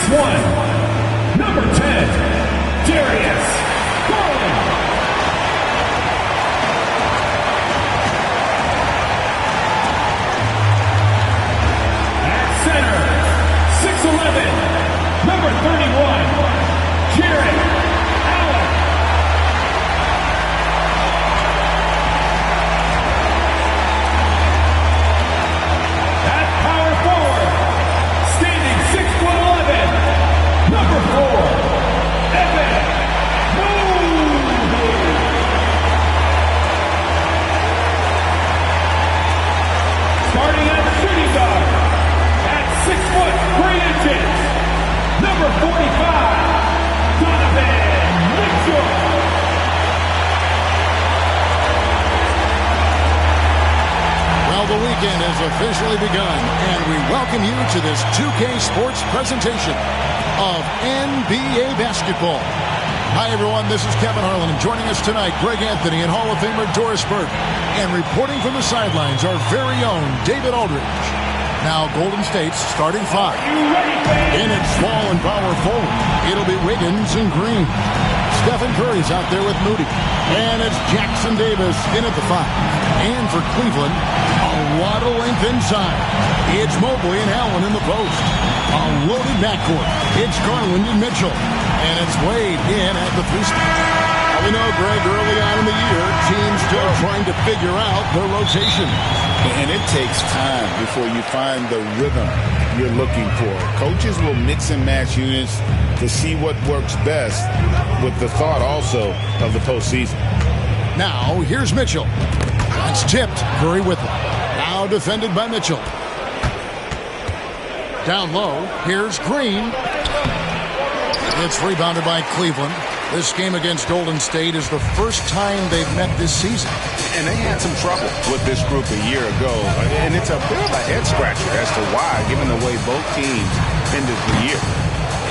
6'1", number 10, Darius Garland. At center, 6'11", number 31, Jared Allen. At power forward, standing 6'11", number 4, Evan Mobley. Starting at shooting guard, at 6'3", number 45, Donovan Mitchell. Well, the weekend has officially begun, and we welcome you to this 2K Sports presentation of NBA basketball. Hi, everyone. This is Kevin Harlan, and joining us tonight, Greg Anthony and Hall of Famer Doris Burke. And reporting from the sidelines, our very own David Aldridge. Now, Golden State's starting five. In at small and power forward, it'll be Wiggins and Green. Stephen Curry's out there with Moody. And it's Jackson Davis in at the five. And for Cleveland, a lot of length inside. It's Mobley and Allen in the post. A loaded backcourt. It's Garland and Mitchell. And it's Wade in at the three spot. We know, Greg, early on in the year, teams still trying to figure out their rotation. And it takes time before you find the rhythm you're looking for. Coaches will mix and match units to see what works best, with the thought also of the postseason. Now, here's Mitchell. That's tipped. Curry with it. Now defended by Mitchell. Down low, here's Green. It's rebounded by Cleveland. This game against Golden State is the first time they've met this season. And they had some trouble with this group a year ago. And it's a bit of a head-scratcher as to why, given the way both teams ended the year.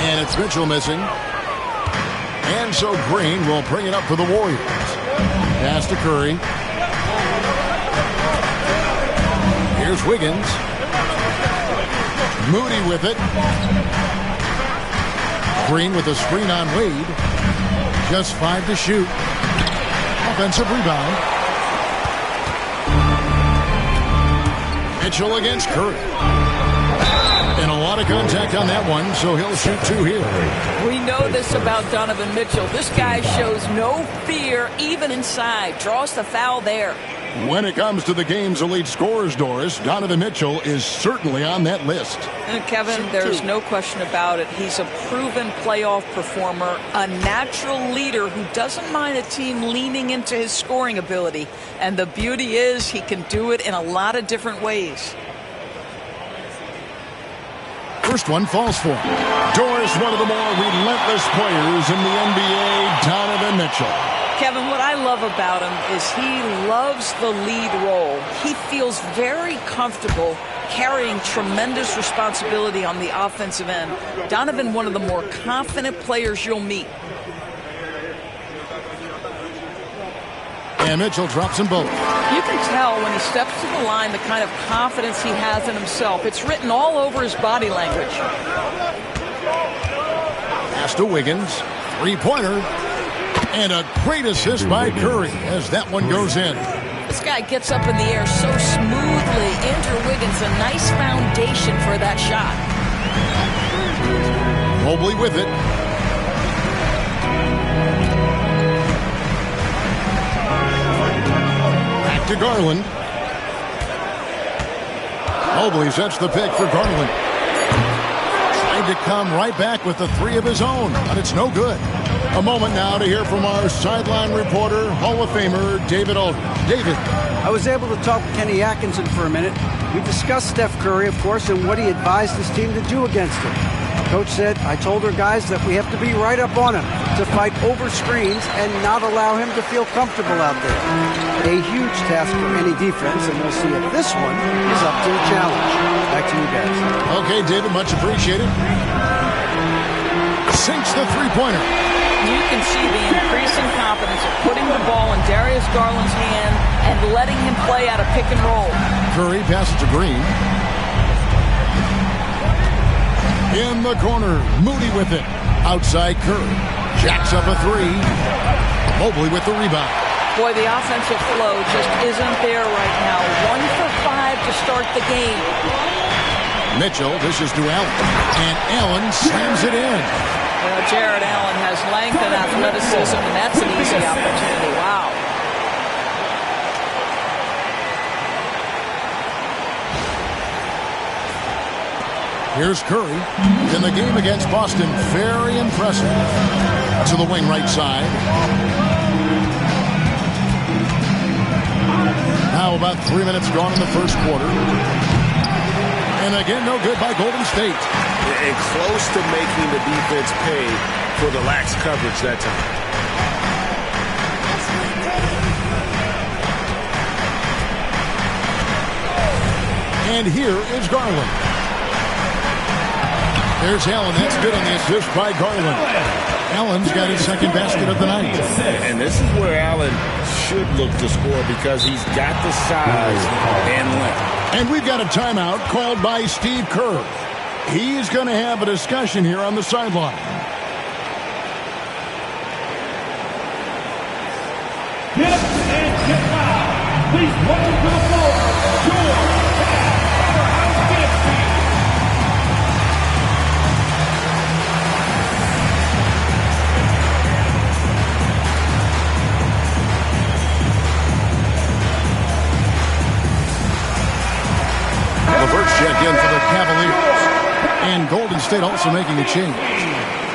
And it's Mitchell missing. And so Green will bring it up for the Warriors. Pass to Curry. Here's Wiggins. Moody with it. Green with a screen on Wade. Just 5 to shoot. Offensive rebound. Mitchell against Curry. And a lot of contact on that one, so he'll shoot 2 here. We know this about Donovan Mitchell. This guy shows no fear even inside. Draws the foul there. When it comes to the game's elite scorers, Doris, Donovan Mitchell is certainly on that list. And Kevin, there's no question about it. He's a proven playoff performer, a natural leader who doesn't mind a team leaning into his scoring ability. And the beauty is he can do it in a lot of different ways. First one falls for him. Doris, one of the more relentless players in the NBA, Donovan Mitchell. Kevin, what I love about him is he loves the lead role. He feels very comfortable carrying tremendous responsibility on the offensive end. Donovan, one of the more confident players you'll meet. And Mitchell drops them both. You can tell when he steps to the line the kind of confidence he has in himself. It's written all over his body language. Pass to Wiggins. Three-pointer. And a great assist by Curry as that one goes in. This guy gets up in the air so smoothly. Andrew Wiggins, a nice foundation for that shot. Mobley with it. Back to Garland. Mobley sets the pick for Garland. Trying to come right back with the 3 of his own, but it's no good. A moment now to hear from our sideline reporter, Hall of Famer David Aldridge. David. I was able to talk with Kenny Atkinson for a minute. We discussed Steph Curry, of course, and what he advised his team to do against him. Coach said, I told our guys that we have to be right up on him, to fight over screens and not allow him to feel comfortable out there. A huge task for any defense, and we'll see if this one is up to the challenge. Back to you guys. Okay, David, much appreciated. Sinks the three-pointer. You can see the increasing confidence of putting the ball in Darius Garland's hand and letting him play out of pick and roll. Curry passes to Green. In the corner, Moody with it. Outside Curry. Jacks up a three. Mobley with the rebound. Boy, the offensive flow just isn't there right now. 1 for 5 to start the game. Mitchell dishes to Allen. And Allen slams it in. Well, Jared Allen has length and athleticism, and that's an easy opportunity. Wow. Here's Curry. In the game against Boston, very impressive. To the wing right side. Now about 3 minutes gone in the first quarter. And again, no good by Golden State. And close to making the defense pay for the lax coverage that time. And here is Garland. There's Allen. That's good on the assist by Garland. Allen's got his second basket of the night. And this is where Allen should look to score because he's got the size and length. And we've got a timeout called by Steve Kerr. He's going to have a discussion here on the sideline. Tips and tip out. Please welcome to the floor, George Powerhouse Gibbs team. LeVert's checked in for the Cavaliers. And Golden State also making a change.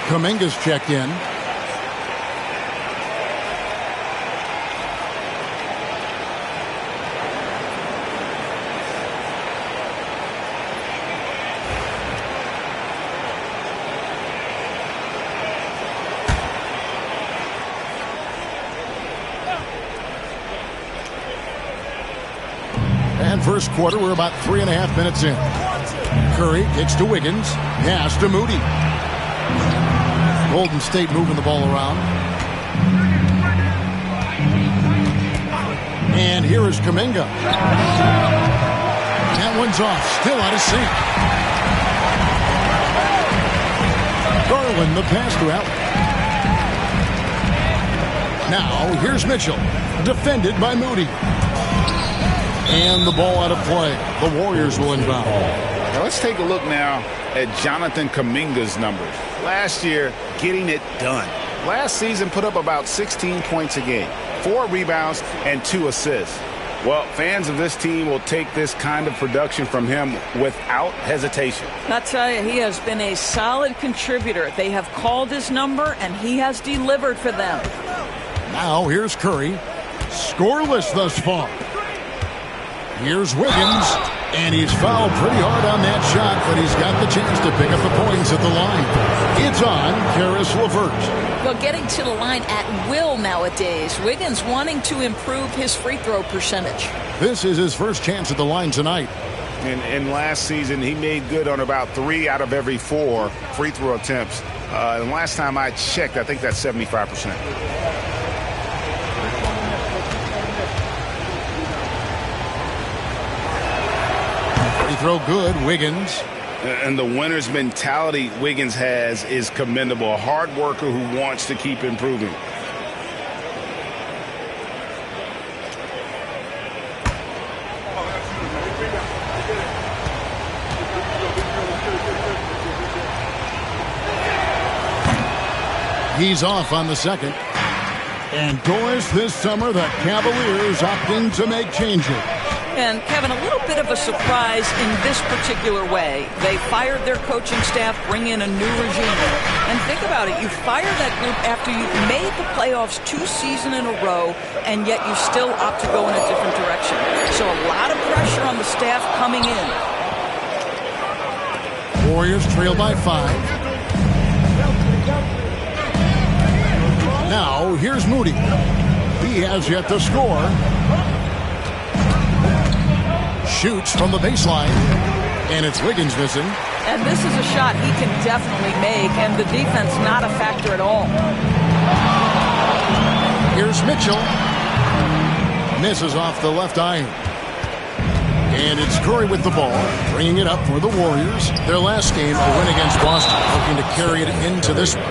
Kuminga's checked in. And first quarter, we're about 3.5 minutes in. Curry kicks to Wiggins. Pass to Moody. Golden State moving the ball around. And here is Kuminga. That one's off. Still out of sync. Garland, the pass to Allen. Now, here's Mitchell. Defended by Moody. And the ball out of play. The Warriors will inbound. Now let's take a look now at Jonathan Kuminga's numbers. Last year, getting it done. Last season, put up about 16 points a game, 4 rebounds, and 2 assists. Well, fans of this team will take this kind of production from him without hesitation. I tell you, he has been a solid contributor. They have called his number, and he has delivered for them. Now, here's Curry. Scoreless thus far. Here's Wiggins, and he's fouled pretty hard on that shot, but he's got the chance to pick up the points at the line. It's on Caris LeVert. Well, getting to the line at will nowadays. Wiggins wanting to improve his free throw percentage. This is his first chance at the line tonight. And last season, he made good on about 3 out of every 4 free throw attempts. And last time I checked, I think that's 75%. Throw good, Wiggins. And the winner's mentality Wiggins has is commendable. A hard worker who wants to keep improving. He's off on the second. And Doris, this summer, the Cavaliers opting to make changes. And, Kevin, a little bit of a surprise in this particular way. They fired their coaching staff, bring in a new regime. And think about it. You fire that group after you've made the playoffs 2 seasons in a row, and yet you still opt to go in a different direction. So a lot of pressure on the staff coming in. Warriors trail by 5. Now, here's Moody. He has yet to score. Shoots from the baseline, and it's Wiggins missing. And this is a shot he can definitely make, and the defense not a factor at all. Here's Mitchell. Misses off the left iron. And it's Curry with the ball, bringing it up for the Warriors. Their last game, a win against Boston, looking to carry it into this one.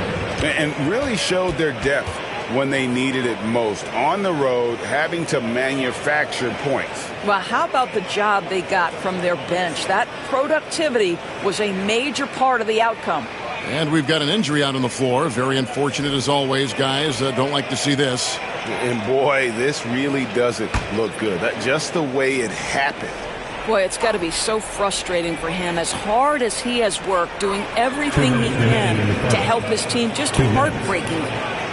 And really showed their depth when they needed it most. On the road, having to manufacture points. Well, how about the job they got from their bench? That productivity was a major part of the outcome. And we've got an injury out on the floor. Very unfortunate as always, guys. Don't like to see this. And boy, this really doesn't look good. Just the way it happened. Boy, it's got to be so frustrating for him. As hard as he has worked, doing everything he can to help his team, just heartbreaking.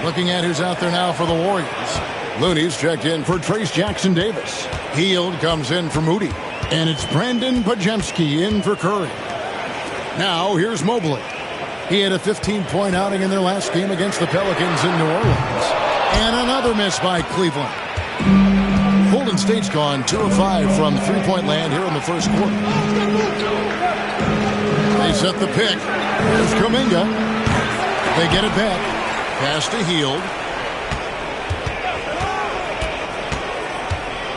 Looking at who's out there now for the Warriors. Looney's checked in for Trace Jackson-Davis. Hield comes in for Moody. And it's Brandon Pajemski in for Curry. Now, here's Mobley. He had a 15-point outing in their last game against the Pelicans in New Orleans. And another miss by Cleveland. Golden State's gone 2 of 5 from three-point land here in the first quarter. They set the pick. Here's Kuminga. They get it back. Pass to Hield.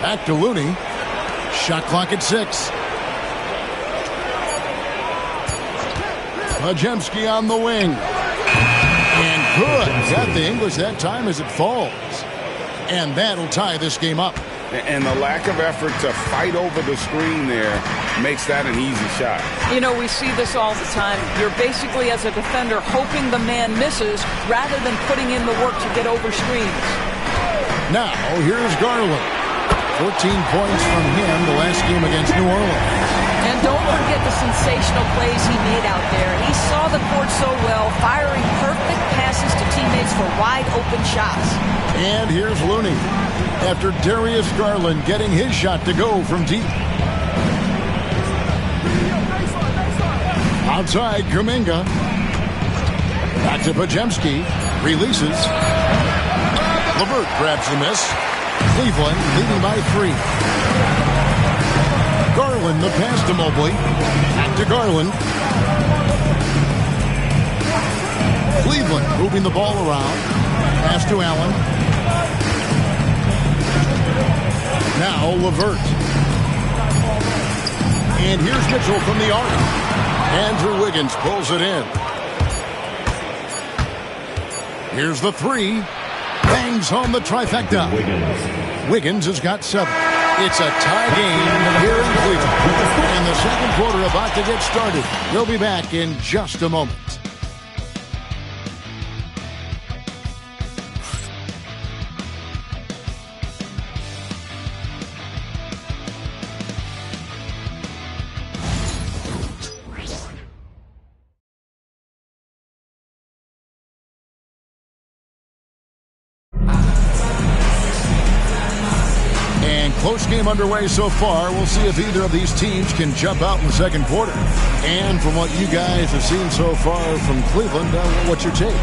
Back to Looney. Shot clock at 6. Pajemski on the wing. And good. Got the English that time as it falls. And that'll tie this game up. And the lack of effort to fight over the screen there makes that an easy shot. You know, we see this all the time. You're basically, as a defender, hoping the man misses rather than putting in the work to get over screens. Now, here's Garland. 14 points from him the last game against New Orleans. And don't forget the sensational plays he made out there. He saw the court so well, firing perfect passes to teammates for wide-open shots. And here's Looney. After Darius Garland getting his shot to go from deep. Outside, Kuminga. Back to Pajemski. Releases. LeVert grabs the miss. Cleveland leading by 3. Garland, the pass to Mobley. Back to Garland. Cleveland moving the ball around. Pass to Allen. Now LeVert. And here's Mitchell from the arc. Andrew Wiggins pulls it in. Here's the 3. Bangs home the trifecta. Wiggins has got 7. It's a tie game here in Cleveland. And the second quarter about to get started. We'll be back in just a moment. Close game underway so far. We'll see if either of these teams can jump out in the second quarter. And from what you guys have seen so far from Cleveland, what's your take?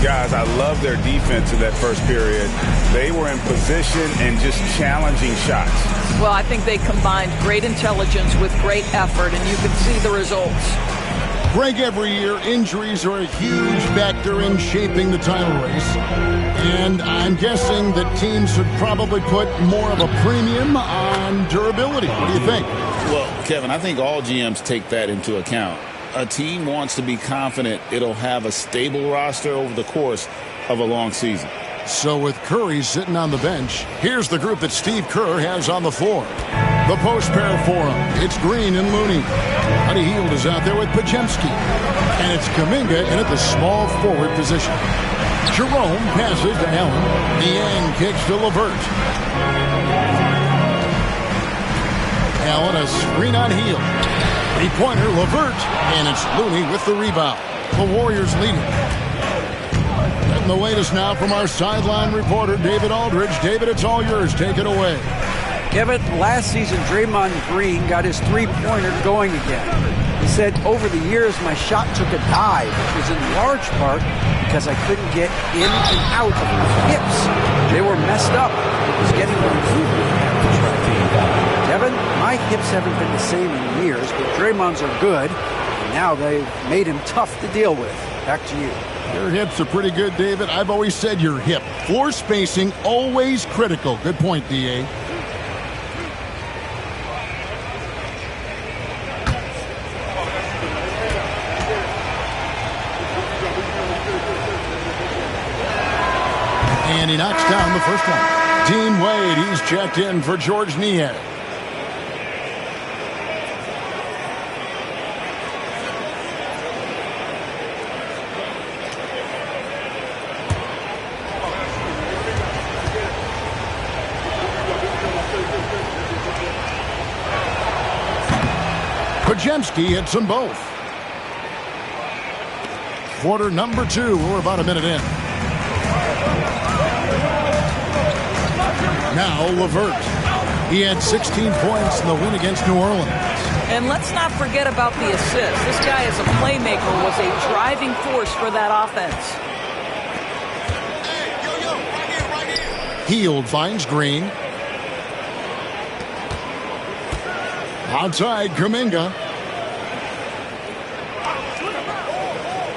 Guys, I love their defense in that first period. They were in position and just challenging shots. Well, I think they combined great intelligence with great effort, and you can see the results. Greg, every year, injuries are a huge factor in shaping the title race. And I'm guessing that teams should probably put more of a premium on durability. What do you think? Well, Kevin, I think all GMs take that into account. A team wants to be confident it'll have a stable roster over the course of a long season. So with Curry sitting on the bench, here's the group that Steve Kerr has on the floor. The post pair for him. It's Green and Looney. Buddy Hield is out there with Pajemski. And it's Kuminga in at the small forward position. Jerome passes to Allen. Niang kicks to LeVert. Allen a screen on Hield. Three-pointer, LeVert. And it's Looney with the rebound. The Warriors leading. Getting the latest now from our sideline reporter, David Aldridge. David, it's all yours. Take it away. Kevin, last season, Draymond Green got his three-pointer going again. He said, over the years, my shot took a dive, which was in large part because I couldn't get in and out of my hips. They were messed up. It was getting improvement. Kevin, my hips haven't been the same in years, but Draymond's are good, and now they've made him tough to deal with. Back to you. Your hips are pretty good, David. I've always said your hip. Floor spacing, always critical. Good point, D.A. And he knocks down the first one. Dean Wade, he's checked in for George Nier. Pajemski hits them both. Quarter number 2. We're about a minute in. Now LeVert. He had 16 points in the win against New Orleans. And let's not forget about the assist. This guy as a playmaker was a driving force for that offense. Hield finds Green. Outside, Kuminga.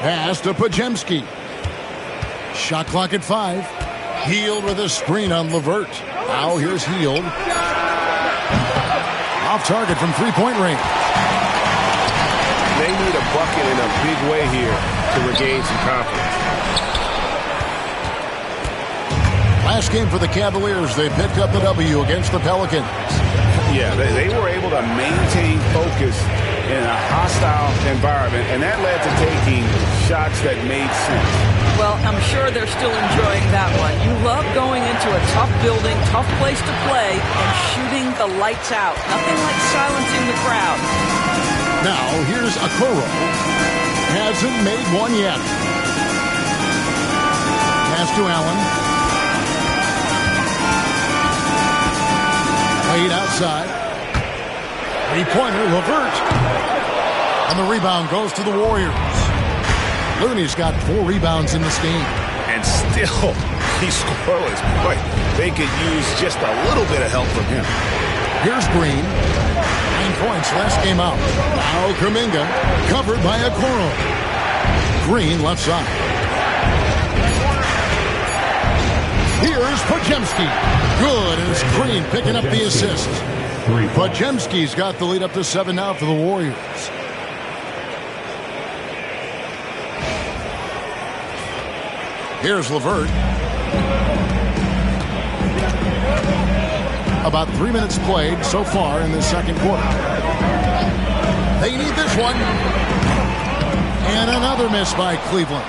Pass to Pajemski. Shot clock at 5. Hield with a screen on LeVert. Now here's Hield. Off target from three-point range. They need a bucket in a big way here to regain some confidence. Last game for the Cavaliers, they picked up the W against the Pelicans. Yeah, they were able to maintain focus in a hostile environment, and that led to taking shots that made sense. Well, I'm sure they're still enjoying that one. You love going into a tough building, tough place to play, and shooting the lights out. Nothing like silencing the crowd. Now, here's Okoro. Hasn't made one yet. Pass to Allen. Played outside. Three-pointer, LeVert. And the rebound goes to the Warriors. Looney's got 4 rebounds in this game. And still, he's scoreless. Boy, they could use just a little bit of help from him. Here's Green. 9 points last game out. Now Kuminga, covered by Okoro. Green left side. Here's Pajemski. Good, and it's Green picking up the assist. Pajemski's got the lead up to 7 now for the Warriors. Here's LeVert. About 3 minutes played so far in the second quarter. They need this one. And another miss by Cleveland.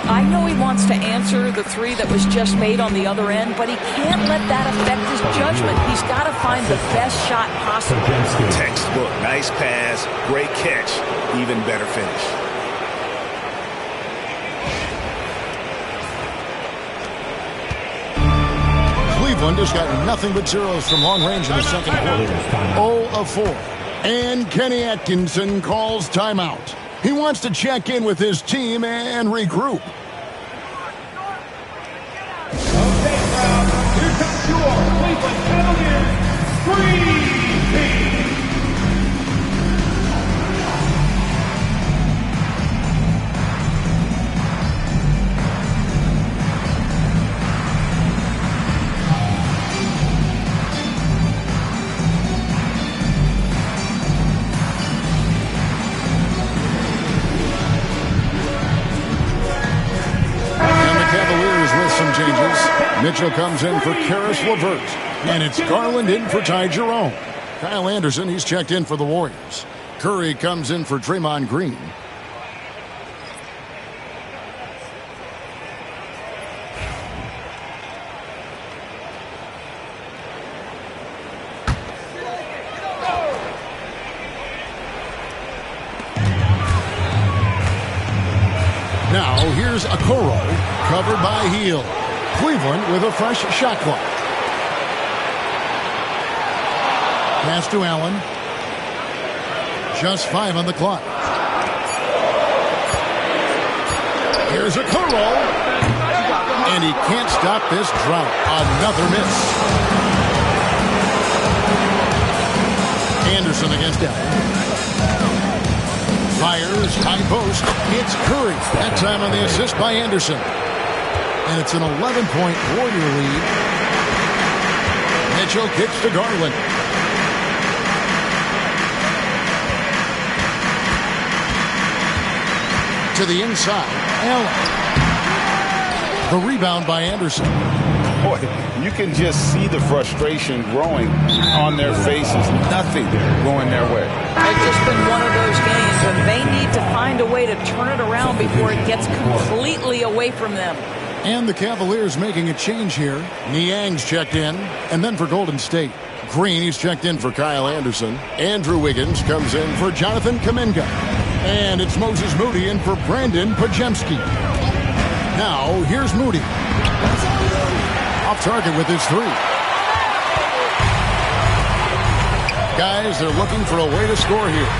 I know he wants to answer the 3 that was just made on the other end, but he can't let that affect his judgment. He's got to find the best shot possible. Textbook, nice pass, great catch, even better finish. Cleveland has got nothing but zeros from long range in the second quarter. 0 of 4. And Kenny Atkinson calls timeout. He wants to check in with his team and regroup. Okay, crowd, here comes your Cleveland Cavaliers Dream Team. Mitchell comes in for Karis LeVert. And it's Garland in for Ty Jerome. Kyle Anderson, he's checked in for the Warriors. Curry comes in for Draymond Green. Now here's Okoro, covered by Hield. Cleveland with a fresh shot clock. Pass to Allen. Just 5 on the clock. Here's Okoro. And he can't stop this drought. Another miss. Anderson against Allen. Fires, high post. It's Curry. That time on the assist by Anderson. And it's an 11-point Warrior lead. Mitchell kicks to Garland. To the inside. Allen. The rebound by Anderson. Boy, you can just see the frustration growing on their faces. Nothing going their way. It's just been one of those games, and they need to find a way to turn it around before it gets completely away from them. And the Cavaliers making a change here. Niang's checked in. And then for Golden State, Green, he's checked in for Kyle Anderson. Andrew Wiggins comes in for Jonathan Kuminga. And it's Moses Moody in for Brandon Pajemski. Now, here's Moody. Off target with his three. Guys, they're looking for a way to score here.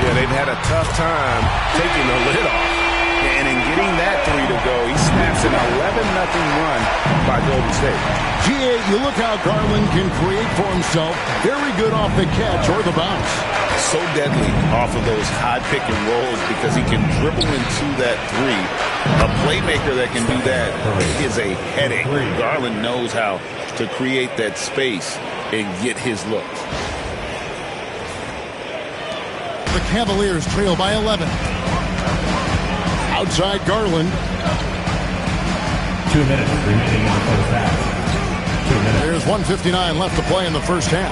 Yeah, they've had a tough time taking the lid off. And in getting that three to go, he snaps an 11-0 run by Golden State. GA, you look how Garland can create for himself. Very good off the catch or the bounce. So deadly off of those high pick and rolls because he can dribble into that three. A playmaker that can do that is a headache. Garland knows how to create that space and get his looks. The Cavaliers trail by 11. Outside Garland. 2 minutes remaining in the first half. 2 minutes. There's 1:59 left to play in the first half.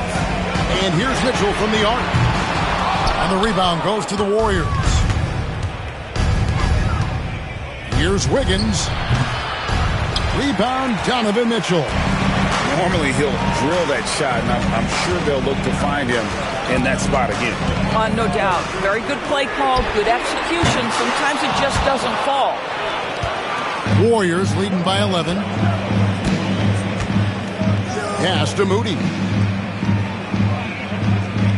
And here's Mitchell from the arc. And the rebound goes to the Warriors. Here's Wiggins. Rebound, Donovan Mitchell. Normally he'll drill that shot, and I'm sure they'll look to find him in that spot again. No doubt. Very good play call, good execution. Sometimes it just doesn't fall. Warriors leading by 11. Pass to Moody.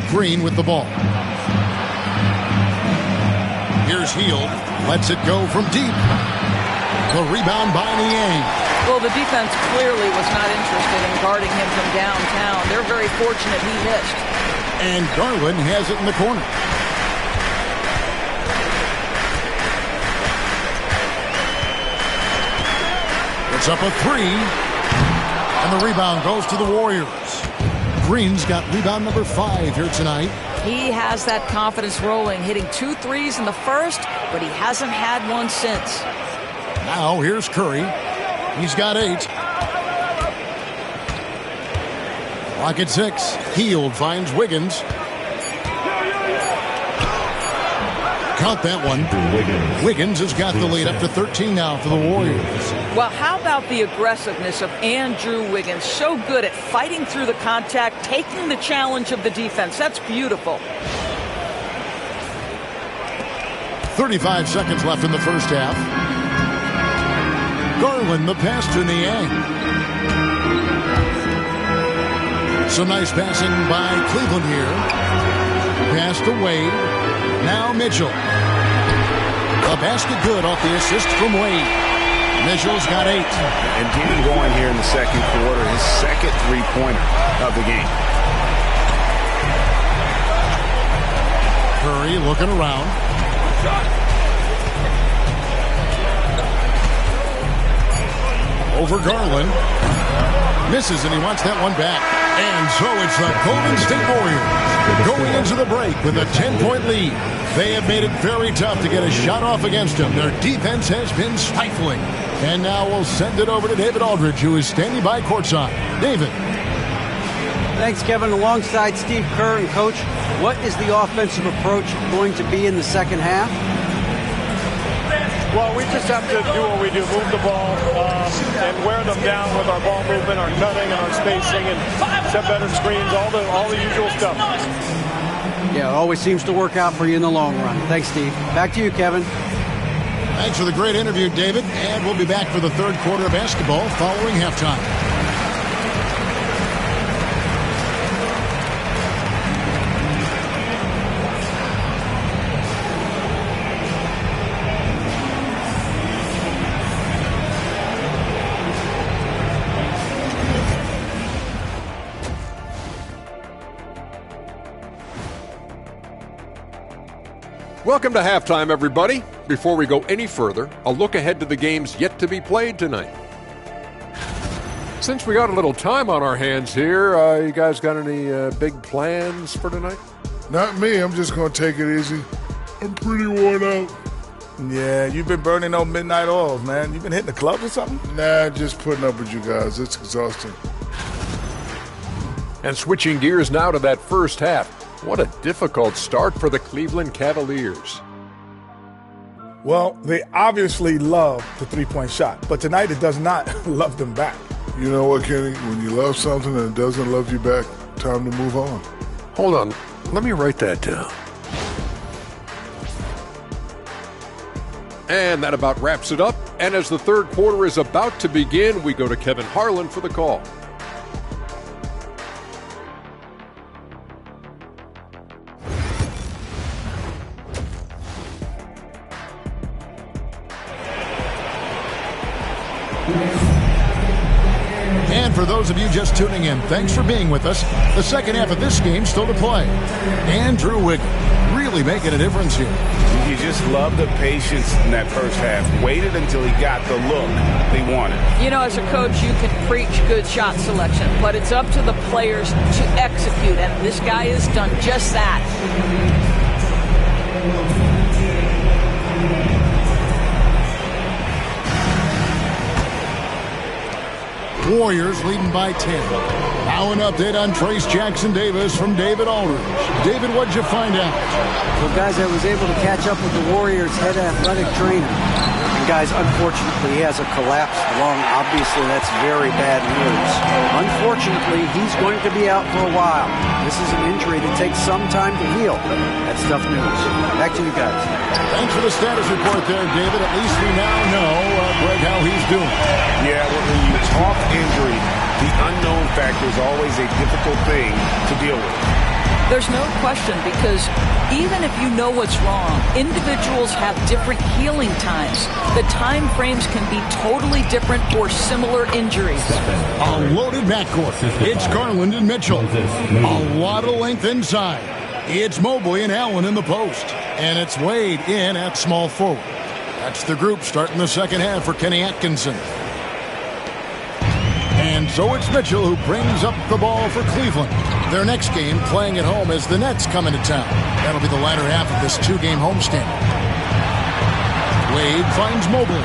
Green with the ball. Here's Hield. Lets it go from deep. The rebound by Niang. Well, the defense clearly was not interested in guarding him from downtown. They're very fortunate he missed. And Garland has it in the corner. It's up a three. And the rebound goes to the Warriors. Green's got rebound number 5 here tonight. He has that confidence rolling, hitting 2 threes in the first, but he hasn't had one since. Now here's Curry. He's got 8. Clock at 6. Hield finds Wiggins. Count that one. Wiggins has got the lead up to 13 now for the Warriors. Well, how about the aggressiveness of Andrew Wiggins? So good at fighting through the contact, taking the challenge of the defense. That's beautiful. 35 seconds left in the first half. Garland, the pass to Niang. Some nice passing by Cleveland here. Pass to Wade. Now Mitchell. A basket good off the assist from Wade. Mitchell's got 8. And getting going here in the second quarter, his second three-pointer of the game. Curry looking around. Over Garland. Misses, and he wants that one back. And so it's the Golden State Warriors going into the break with a 10-point lead. They have made it very tough to get a shot off against them. Their defense has been stifling. And now we'll send it over to David Aldridge, who is standing by courtside. David. Thanks, Kevin. Alongside Steve Kerr and Coach, what is the offensive approach going to be in the second half? Well, we just have to do what we do, move the ball and wear them down with our ball movement, our cutting, and our spacing, and set better screens, all the usual stuff. Yeah, it always seems to work out for you in the long run. Thanks, Steve. Back to you, Kevin. Thanks for the great interview, David. And we'll be back for the third quarter of basketball following halftime. Welcome to halftime, everybody. Before we go any further, a look ahead to the games yet to be played tonight. Since we got a little time on our hands here, you guys got any big plans for tonight? Not me. I'm just going to take it easy. I'm pretty worn out. Yeah, you've been burning those midnight oils, man. You've been hitting the clubs or something? Nah, just putting up with you guys. It's exhausting. And switching gears now to that first half. What a difficult start for the Cleveland Cavaliers. Well, they obviously love the three-point shot, but tonight it does not love them back. You know what, Kenny? When you love something and it doesn't love you back, time to move on. Hold on. Let me write that down. And that about wraps it up. And as the third quarter is about to begin, we go to Kevin Harlan for the call. And for those of you just tuning in, thanks for being with us. The second half of this game still to play. Andrew Wiggins really making a difference here. You just love the patience in that first half. Waited until he got the look they wanted. You know, as a coach, you can preach good shot selection, but it's up to the players to execute, and this guy has done just that. Warriors leading by 10. Now an update on Trace Jackson Davis from David Aldridge. David, what'd you find out? So, guys, I was able to catch up with the Warriors' head athletic trainer. And, guys, unfortunately, he has a collapsed lung. Obviously, that's very bad news. Unfortunately, he's going to be out for a while. This is an injury that takes some time to heal. That's tough news. Back to you guys. Thanks for the status report there, David. At least we now know, Greg, how he's doing. Yeah, when you talk injury, the unknown factor is always a difficult thing to deal with. There's no question, because even if you know what's wrong, individuals have different healing times. The time frames can be totally different for similar injuries. A loaded backcourt. It's Garland and Mitchell. A lot of length inside. It's Mobley and Allen in the post. And it's Wade in at small forward. That's the group starting the second half for Kenny Atkinson. And so it's Mitchell who brings up the ball for Cleveland. Their next game playing at home as the Nets come into town. That'll be the latter half of this two-game homestand. Wade finds Mobley.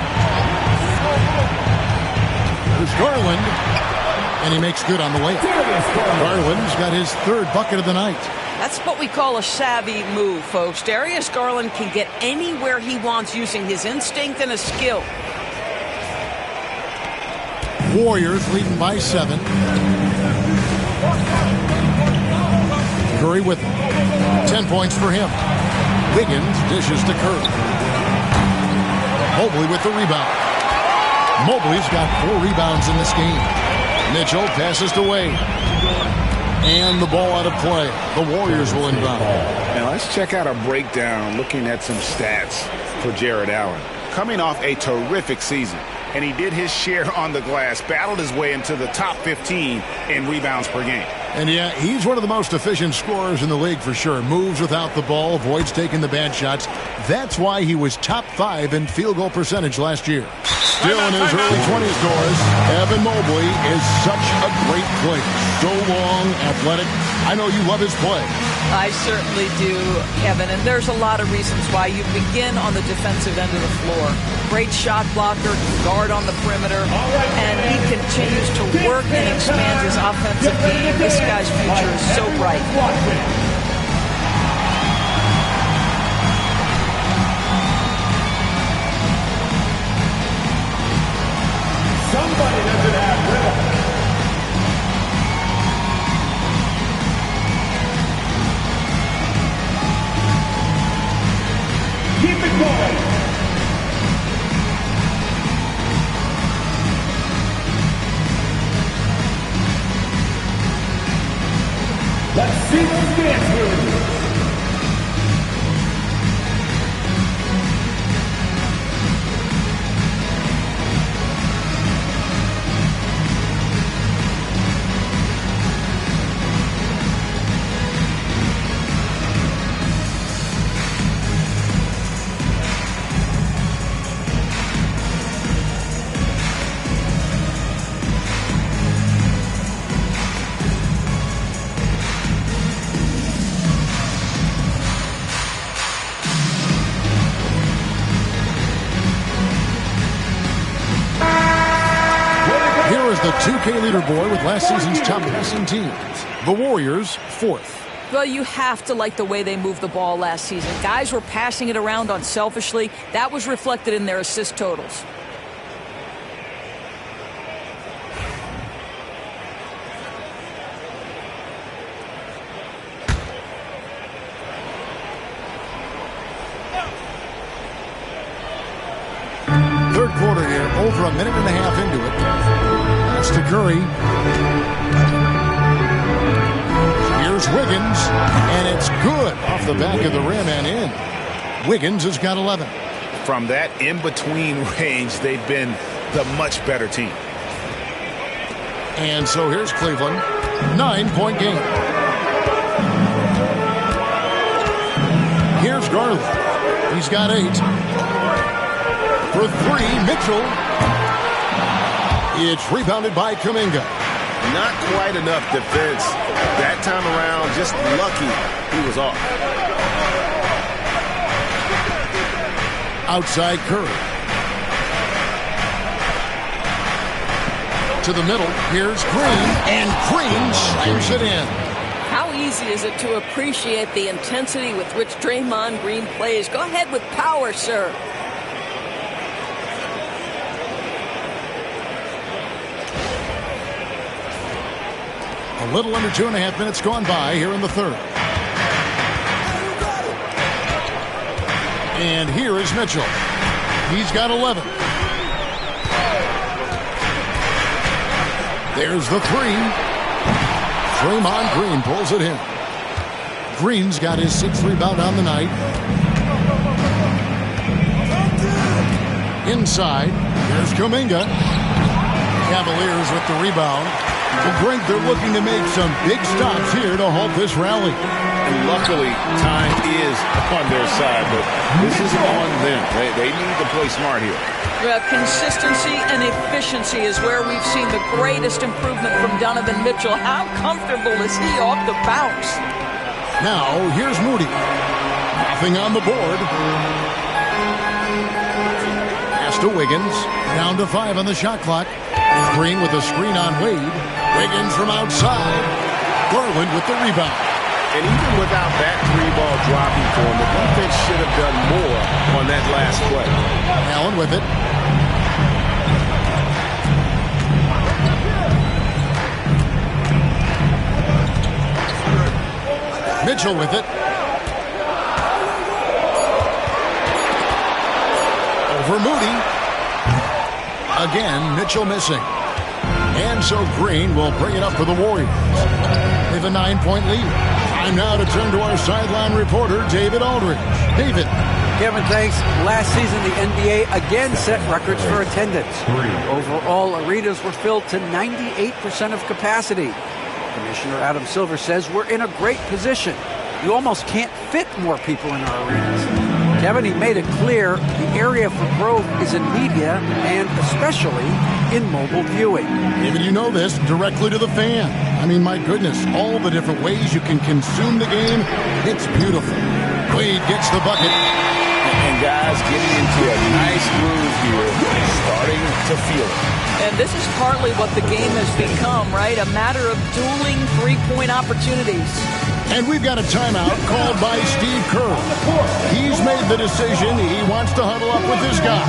There's Garland. And he makes good on the layup. Garland's got his third bucket of the night. That's what we call a savvy move, folks. Darius Garland can get anywhere he wants using his instinct and his skill. Warriors leading by 7. Curry with him. 10 points for him. Wiggins dishes to Curry. Mobley with the rebound. Mobley's got 4 rebounds in this game. Mitchell passes to Wade. And the ball out of play. The Warriors will inbound. Now let's check out a breakdown looking at some stats for Jared Allen. Coming off a terrific season, and he did his share on the glass, battled his way into the top 15 in rebounds per game. And yeah, he's one of the most efficient scorers in the league for sure. Moves without the ball, avoids taking the bad shots. That's why he was top 5 in field goal percentage last year. Still in his early 20s, Doris, Evan Mobley is such a great player. So long, athletic. I know you love his play. I certainly do, Kevin, and there's a lot of reasons why. You begin on the defensive end of the floor. Great shot blocker, guard on the perimeter, and he continues to work and expand his offensive game. This guy's future is so bright. Somebody doesn't have rhythm. Keep it going. Let's see those dance moves. 2K leaderboard with last season's top passing teams. The Warriors, 4th. Well, you have to like the way they moved the ball last season. Guys were passing it around unselfishly. That was reflected in their assist totals. Third quarter here, over a minute and a half into it. That's to Curry. Here's Wiggins, and it's good off the back of the rim and in. Wiggins has got 11. From that in-between range, they've been the much better team. And so here's Cleveland, 9-point game. Here's Garland. He's got 8. For 3, Mitchell. It's rebounded by Kuminga. Not quite enough defense that time around. Just lucky he was off. Outside Curry. To the middle. Here's Green. And Green slams it in. How easy is it to appreciate the intensity with which Draymond Green plays? Go ahead with power, sir. A little under 2.5 minutes gone by here in the third. And here is Mitchell. He's got 11. There's the 3. Draymond Green pulls it in. Green's got his 6th rebound on the night. Inside, there's Kuminga. Cavaliers with the rebound. Well, Greg, they're looking to make some big stops here to halt this rally. And luckily, time is on their side, but this is on them. They need to play smart here. Well, consistency and efficiency is where we've seen the greatest improvement from Donovan Mitchell. How comfortable is he off the bounce? Now, here's Moody. Nothing on the board. Pass to Wiggins. Down to 5 on the shot clock. Green with a screen on Wade. Wiggins from outside. Garland with the rebound. And even without that 3-ball dropping for him, the defense should have done more on that last play. Allen with it. Mitchell with it. Over Moody. Again, Mitchell missing. And so Green will bring it up for the Warriors. They have a 9-point lead. Time now to turn to our sideline reporter, David Aldridge. David. Kevin, thanks. Last season, the NBA again set records for attendance. Overall, arenas were filled to 98% of capacity. Commissioner Adam Silver says we're in a great position. You almost can't fit more people in our arenas. Kevin, he made it clear the area for growth is in media and especially in mobile viewing. David, you know this, directly to the fan. I mean, my goodness, all the different ways you can consume the game, it's beautiful. Wade gets the bucket. And guys getting into a nice groove here, starting to feel it. And this is partly what the game has become, right? A matter of dueling three-point opportunities. And we've got a timeout called by Steve Kerr. He's made the decision. He wants to huddle up with his guy.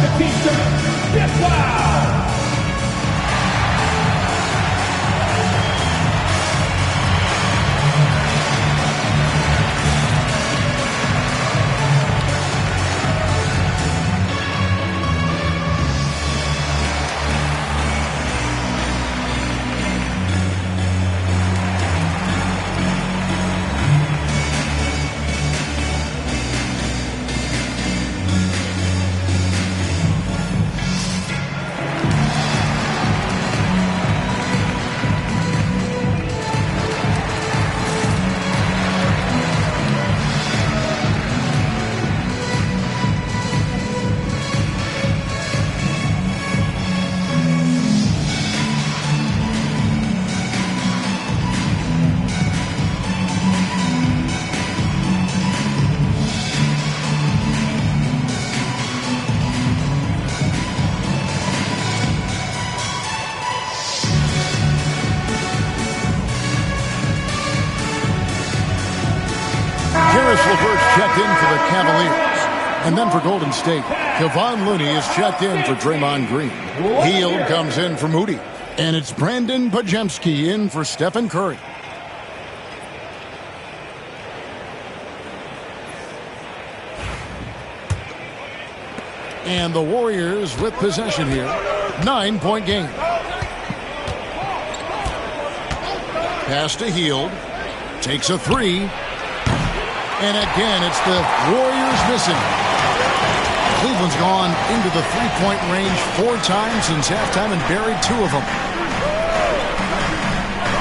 Karis LeVert's checked in for the Cavaliers. And then for Golden State, Kevon Looney is checked in for Draymond Green. Hield comes in for Moody. And it's Brandon Podziemski in for Stephen Curry. And the Warriors with possession here. 9-point game. Pass to Hield. Takes a three. And again, it's the Warriors missing. Cleveland's gone into the three-point range 4 times since halftime and buried 2 of them.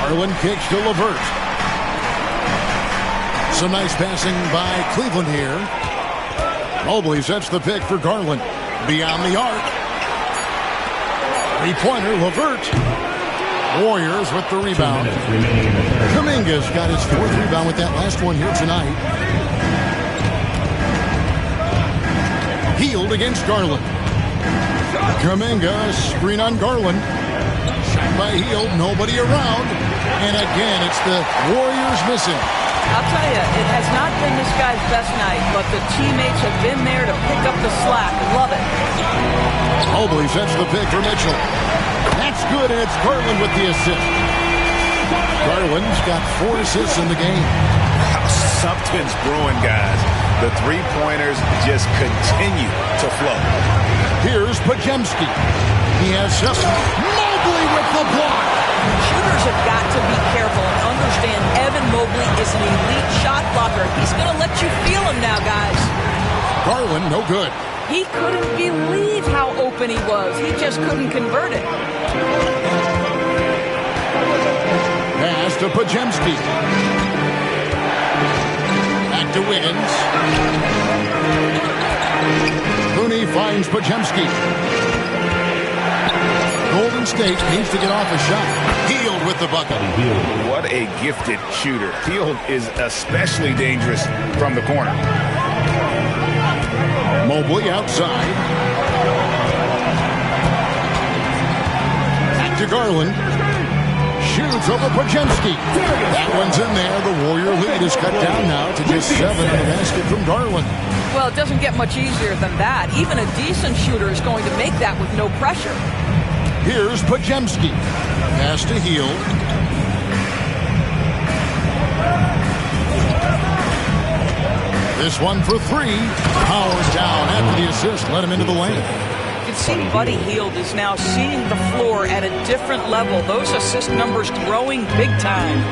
Garland kicks to LeVert. Some nice passing by Cleveland here. Mobley sets the pick for Garland. Beyond the arc. Three-pointer, LeVert. Warriors with the rebound. Kuminga's got his 4th rebound with that last one here tonight. Hield against Garland. Kuminga, screen on Garland. Shot by Hield, nobody around. And again, it's the Warriors missing. I'll tell you, it has not been this guy's best night, but the teammates have been there to pick up the slack. Love it. Mobley sets the pick for Mitchell. That's good, and it's Garland with the assist. Garland's got 4 assists in the game. Something's brewing, guys. The three-pointers just continue to flow. Here's Podziemski. He has Mobley with the block. Shooters have got to be careful and understand Evan Mobley is an elite shot blocker. He's going to let you feel him now, guys. Garland, no good. He couldn't believe how open he was. He just couldn't convert it. Pass to Podziemski. Back to Wiggins. Looney finds Podziemski. Golden State needs to get off a shot. Hield with the bucket. What a gifted shooter. Hield is especially dangerous from the corner. Mobley outside. Back to Garland. Shoots over Podziemski. That one's in there. The Warrior lead is cut down now to just 7 on the basket from Garland. Well, it doesn't get much easier than that. Even a decent shooter is going to make that with no pressure. Here's Podziemski. Pass to Hield. This one for 3. Howard down after the assist. Let him into the lane. You can see Buddy Hield is now seeing the floor at a different level. Those assist numbers growing big time.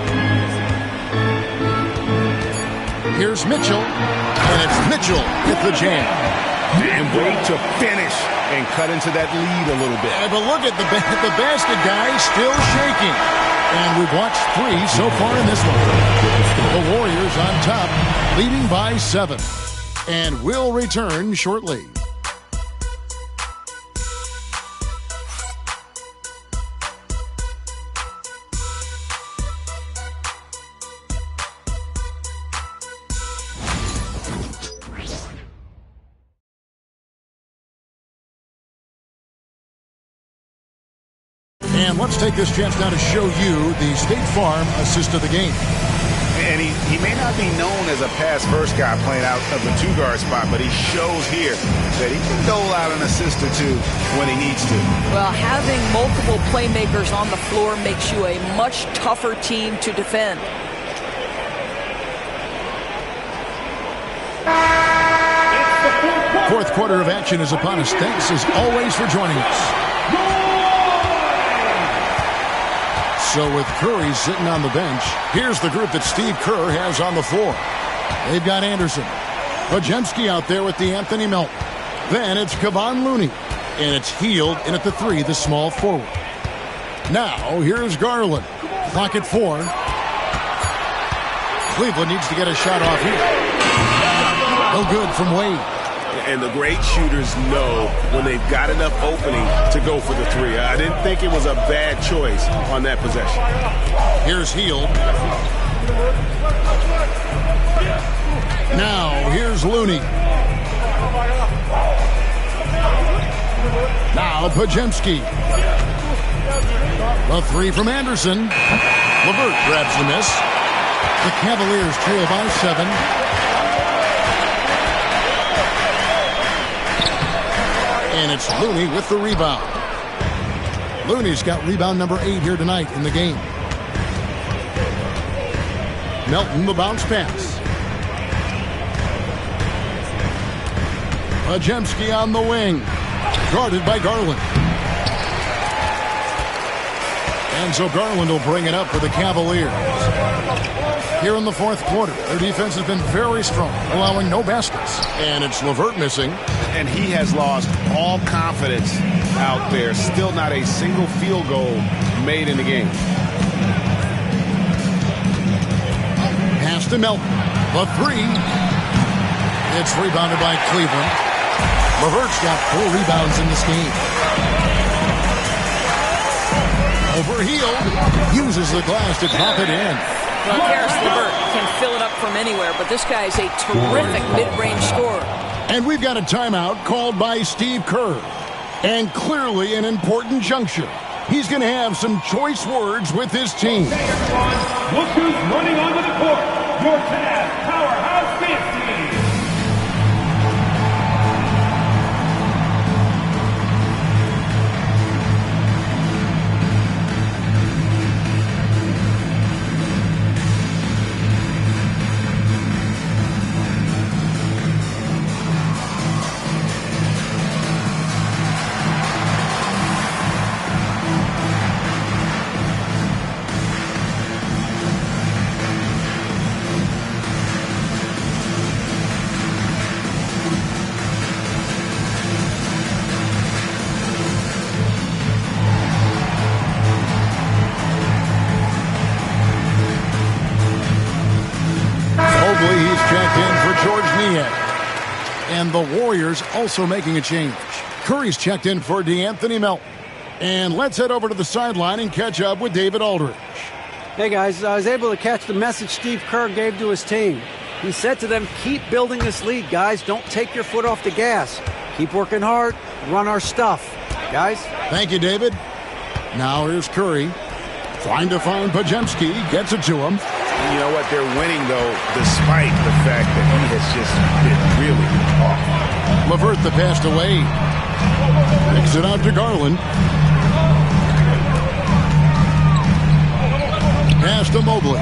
Here's Mitchell. And it's Mitchell with the jam. And wait to finish and cut into that lead a little bit. Yeah, but look at the basket guy still shaking. And we've watched 3 so far in this one. The Warriors on top, leading by 7. And we'll return shortly. And let's take this chance now to show you the State Farm assist of the game. And he may not be known as a pass-first guy playing out of the 2-guard spot, but he shows here that he can dole out an assist or 2 when he needs to. Well, having multiple playmakers on the floor makes you a much tougher team to defend. Fourth quarter of action is upon us. Thanks as always for joining us. So with Curry sitting on the bench, here's the group that Steve Kerr has on the floor. They've got Anderson. Podziemski out there with the Anthony Melton. Then it's Kevon Looney. And it's Hield in at the 3, the small forward. Now, here's Garland. Clock at 4. Cleveland needs to get a shot off here. No good from Wade. And the great shooters know when they've got enough opening to go for the 3. I didn't think it was a bad choice on that possession. Here's Hield. Now, here's Looney. Now, Podziemski. The 3 from Anderson. LeVert grabs the miss. The Cavaliers trail by 7. And it's Looney with the rebound. Looney's got rebound number 8 here tonight in the game. Melton, the bounce pass. Pajemski on the wing. Guarded by Garland. And so Garland will bring it up for the Cavaliers. Here in the fourth quarter, their defense has been very strong, allowing no baskets. And it's LeVert missing. And he has lost all confidence out there. Still not a single field goal made in the game. Pass to Melton. The three. It's rebounded by Cleveland. LeVert's got 4 rebounds in this game. Overhealed. Uses the glass to drop it in. Well, Karis LeVert can fill it up from anywhere, but this guy is a terrific mid-range scorer. And we've got a timeout called by Steve Kerr. And clearly an important juncture. He's going to have some choice words with his team. Hey everyone, look who's running onto the court. Your Cavs powerhouse dance team. And the Warriors also making a change. Curry's checked in for DeAnthony Melton. And let's head over to the sideline and catch up with David Aldridge. Hey guys, I was able to catch the message Steve Kerr gave to his team. He said to them, keep building this lead, guys. Don't take your foot off the gas. Keep working hard. Run our stuff. Guys? Thank you, David. Now here's Curry. Trying to find Pajemski. Gets it to him. You know what? They're winning, though, despite the fact that he has just been really off. LeVert the pass away. Kicks it out to Garland. Pass to Mobley.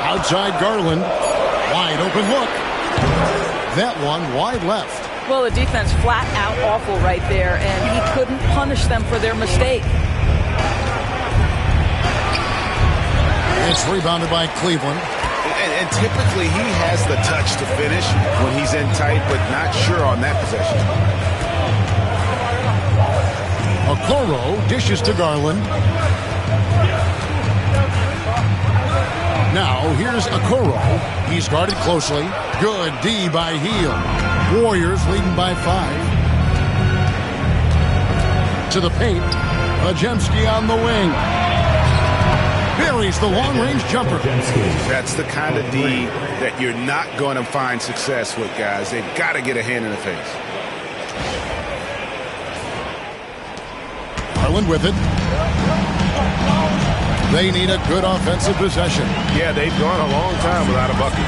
Outside Garland. Wide open look. That one wide left. Well, the defense flat out awful right there, and he couldn't punish them for their mistake. It's rebounded by Cleveland. And typically he has the touch to finish when he's in tight, but not sure on that possession. Okoro dishes to Garland. Now here's Okoro. He's guarded closely. Good D by Heel. Warriors leading by 5. To the paint. Pajemski on the wing. Buries the long-range jumper. That's the kind of D that you're not going to find success with, guys. They've got to get a hand in the face. Garland with it. They need a good offensive possession. Yeah, they've gone a long time without a bucket.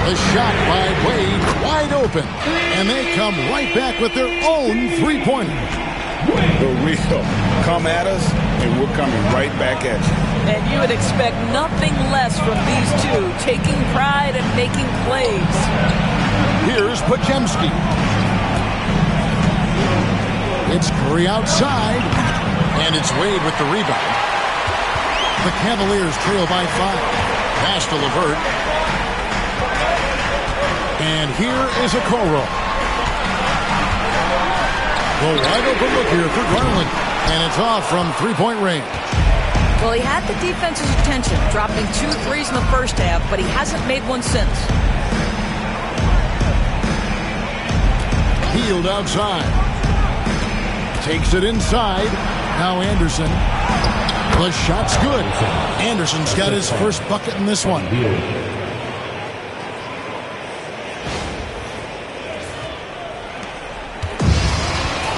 The shot by Wade wide open. And they come right back with their own three-pointer. The real come at us, and we're coming right back at you. And you would expect nothing less from these two, taking pride and making plays. Here's Pajemski. It's Curry outside, and it's Wade with the rebound. The Cavaliers trail by 5. Pass to LeVert. And here is Okoro. The wide open look here for Garland. And it's off from three-point range. Well, he had the defense's attention, dropping 2 threes in the first half, but he hasn't made one since. Healed outside. Takes it inside. Now Anderson. The shot's good. Anderson's got his first bucket in this one.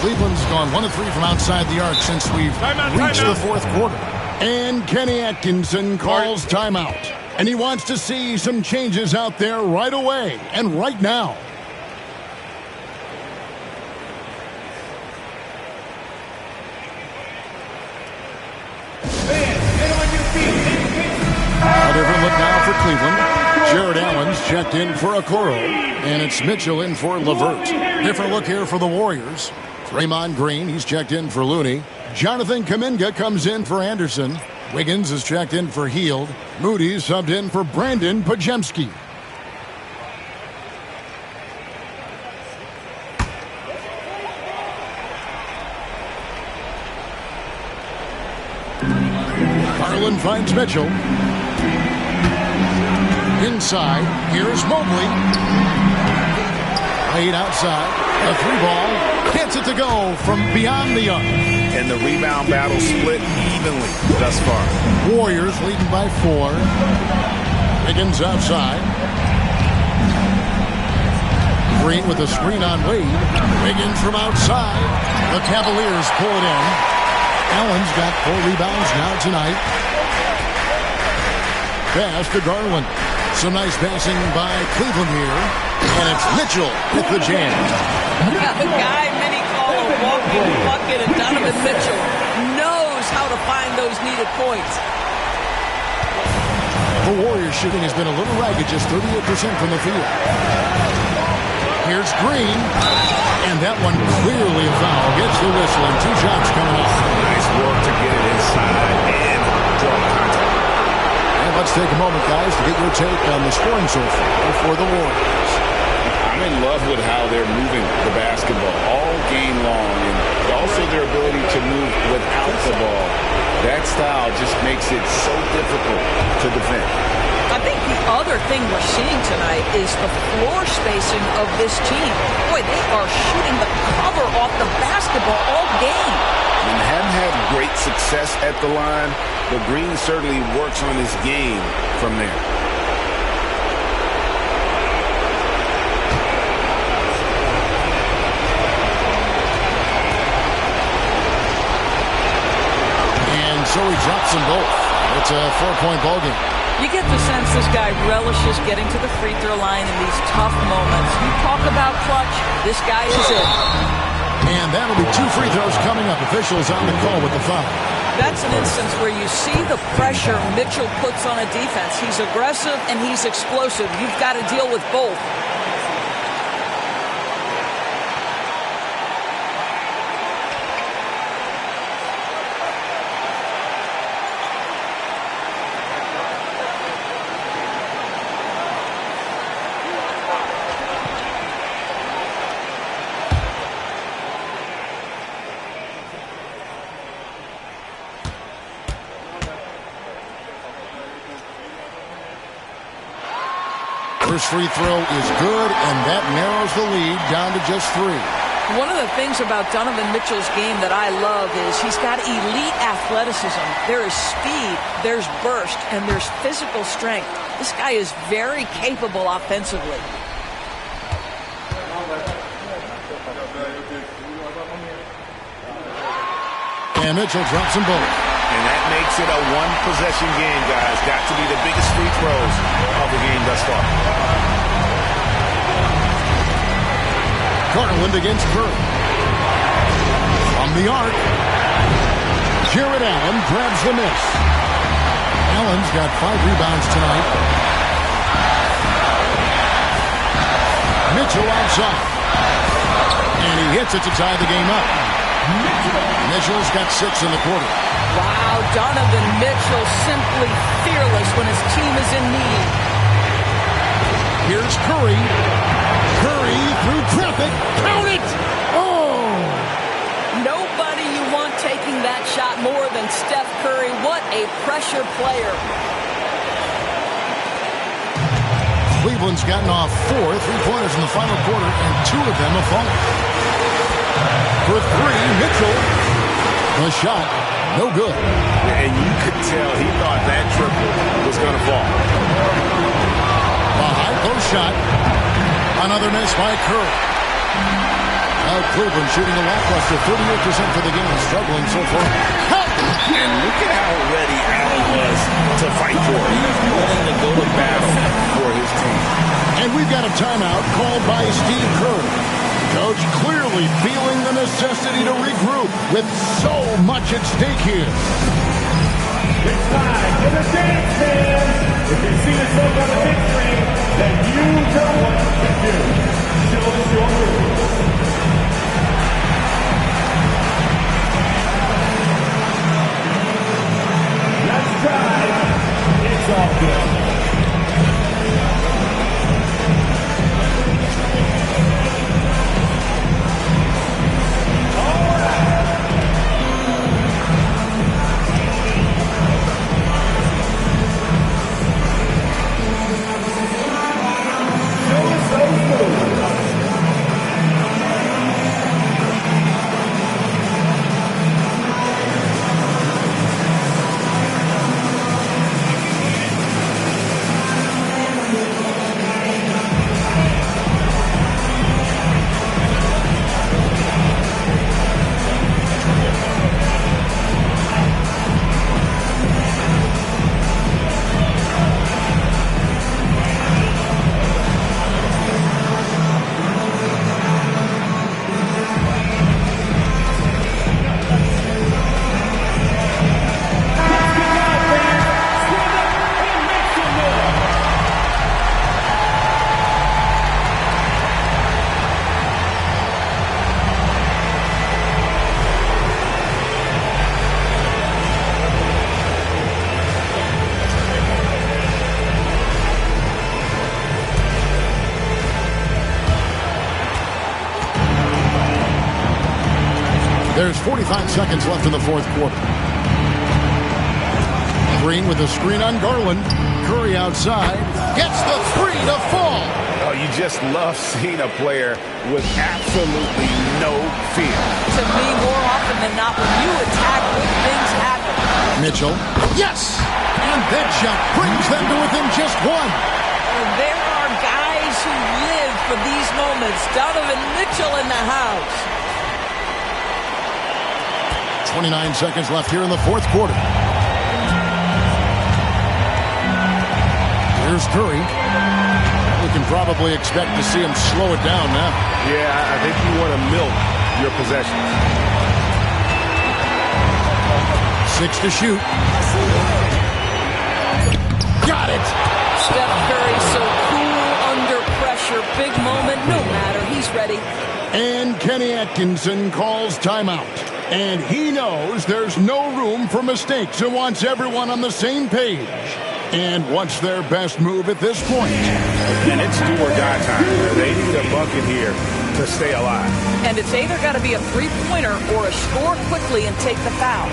Cleveland's gone 1 of 3 from outside the arc since we've reached the fourth quarter. And Kenny Atkinson calls timeout. And he wants to see some changes out there right away and right now. A different look now for Cleveland. Jared Allen's checked in for Okoro, and it's Mitchell in for LeVert. Different look here for the Warriors. Draymond Green, he's checked in for Looney. Jonathan Kuminga comes in for Anderson. Wiggins is checked in for Hield. Moody's subbed in for Brandon Pajemski. Garland finds Mitchell. Inside, here's Mobley. Played outside. A 3-ball. Gets it to go from beyond the arc. And the rebound battle split evenly thus far. Warriors leading by 4. Wiggins outside. Green with a screen on Wade. Wiggins from outside. The Cavaliers pull it in. Allen's got 4 rebounds now tonight. Pass to Garland. Some nice passing by Cleveland here. And it's Mitchell with the jam. The guy many call a walking bucket, and Donovan Mitchell knows how to find those needed points. The Warriors shooting has been a little ragged, just 38% from the field. Here's Green. And that one clearly a foul. Gets the whistle and 2 shots coming up. Nice work to get it inside and draw contact. And let's take a moment, guys, to get your take on the scoring so far for the Warriors. I'm in love with how they're moving the basketball all game long, and also their ability to move without the ball. That style just makes it so difficult to defend. I think the other thing we're seeing tonight is the floor spacing of this team. Boy, they are shooting the cover off the basketball all game. And haven't had great success at the line, but Green certainly works on his game from there. And so he drops them both. It's a 4-point ball game. You get the sense this guy relishes getting to the free throw line in these tough moments. You talk about clutch, this guy is it. And that'll be 2 free throws coming up. Officials on the call with the foul. That's an instance where you see the pressure Mitchell puts on a defense. He's aggressive and he's explosive. You've got to deal with both. First free throw is good, and that narrows the lead down to just 3. One of the things about Donovan Mitchell's game that I love is he's got elite athleticism. There is speed, there's burst, and there's physical strength. This guy is very capable offensively. And Mitchell drops them both. And that makes it a 1-possession game, guys. Got to be the biggest free throws of the game thus far. Garland against Curry. From the arc. Jared Allen grabs the miss. Allen's got 5 rebounds tonight. Mitchell outside. And he hits it to tie the game up. Mitchell's got 6 in the quarter. Wow, Donovan Mitchell simply fearless when his team is in need. Here's Curry. Curry through traffic. Count it! Oh! Nobody you want taking that shot more than Steph Curry. What a pressure player. Cleveland's gotten off 4 3-pointers in the final quarter, and 2 of them have fallen. For 3, Mitchell. The shot, no good. And you could tell he thought that triple was going to fall. A high post shot. Another miss by Curry. Now Cleveland shooting a lackluster 38% for the game, struggling so far. And look at how ready Allen was to fight for it. He was willing to go probably feeling the necessity to regroup with so much at stake here. It's time for the dance hands. If you see yourself on the big screen, then you know what to do. Show us your move. Let's try. It's all good. There's 45 seconds left in the fourth quarter. Green with a screen on Garland. Curry outside. Gets the three to fall. Oh, you just love seeing a player with absolutely no fear. To me, more often than not, when you attack, good things happen. Mitchell. Yes! And that shot brings them to within just one. There are guys who live for these moments. Donovan Mitchell in the house. 29 seconds left here in the fourth quarter. Here's Curry. We can probably expect to see him slow it down now. Yeah, I think you want to milk your possession. 6 to shoot. Got it. Steph Curry so cool under pressure. Big moment, no matter. He's ready. And Kenny Atkinson calls timeout. And he knows there's no room for mistakes and wants everyone on the same page. And what's their best move at this point? And it's do or die time. They need a bucket here to stay alive. And it's either got to be a three-pointer or a score quickly and take the foul.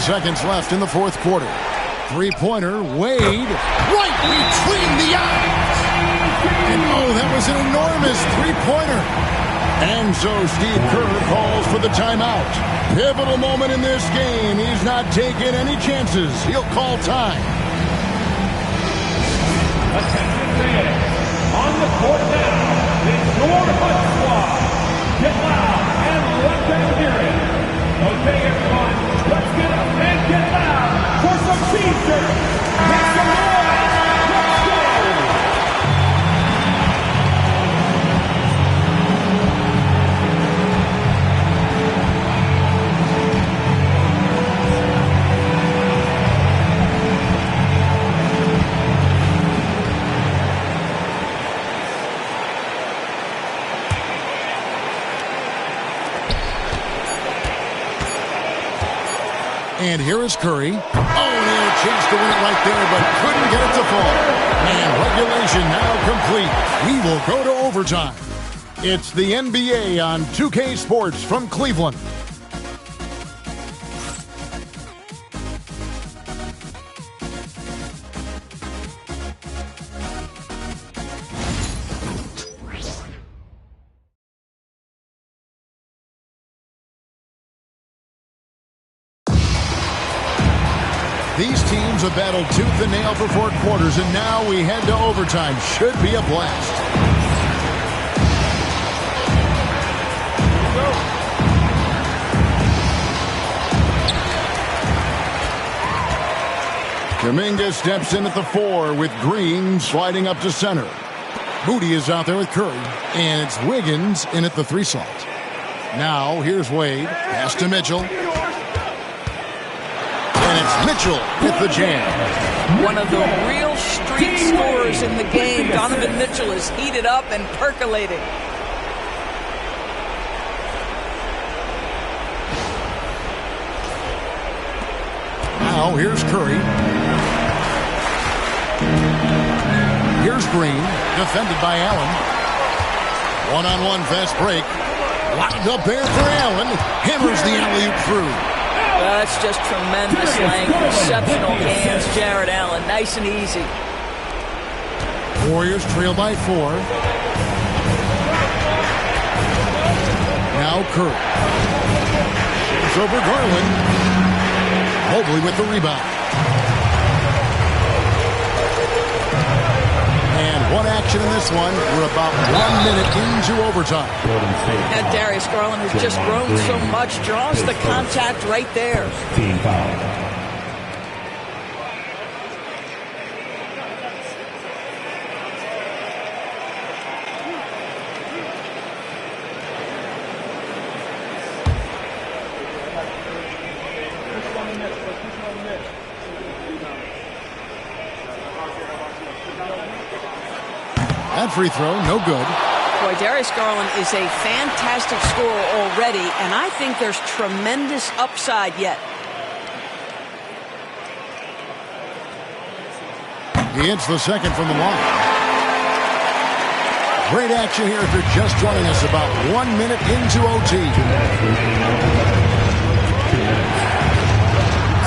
Seconds left in the fourth quarter. Three-pointer, Wade, right between the eyes. And oh, that was an enormous three-pointer. And so Steve Kerr calls for the timeout. Pivotal moment in this game. He's not taking any chances. He'll call time. Attention fans, on the court now, it's your Hunt squad. Get loud and let them hear it. Okay, everyone, let's get up and get loud for some T-shirts. Make some noise. Let's go. And here is Curry. Oh, and he had a chance to win it right there, but couldn't get it to fall. And regulation now complete. We will go to overtime. It's the NBA on 2K Sports from Cleveland. These teams have battled tooth and nail for 4 quarters, and now we head to overtime. Should be a blast. Kuminga steps in at the 4 with Green sliding up to center. Moody is out there with Curry, and it's Wiggins in at the 3 slot. Now here's Wade, pass to Mitchell. And it's Mitchell with the jam. One of the real street scorers in the game. Donovan Mitchell is heated up and percolating. Now here's Curry. Here's Green, defended by Allen. One-on-one fast break. Locked up there for Allen. Hammers the alley-oop through. That's just tremendous length. Exceptional hands, Jared Allen. Nice and easy. Warriors trail by 4. Now Curry. It's over Garland. Mobley with the rebound. And one action in this one. We're about 1 minute into overtime. And Darius Garland has just grown so much. Draws the contact right there. Team foul. That free throw, no good. Boy, Darius Garland is a fantastic scorer already, and I think there's tremendous upside yet. He hits the second from the line. Great action here if you're just joining us, about 1 minute into OT.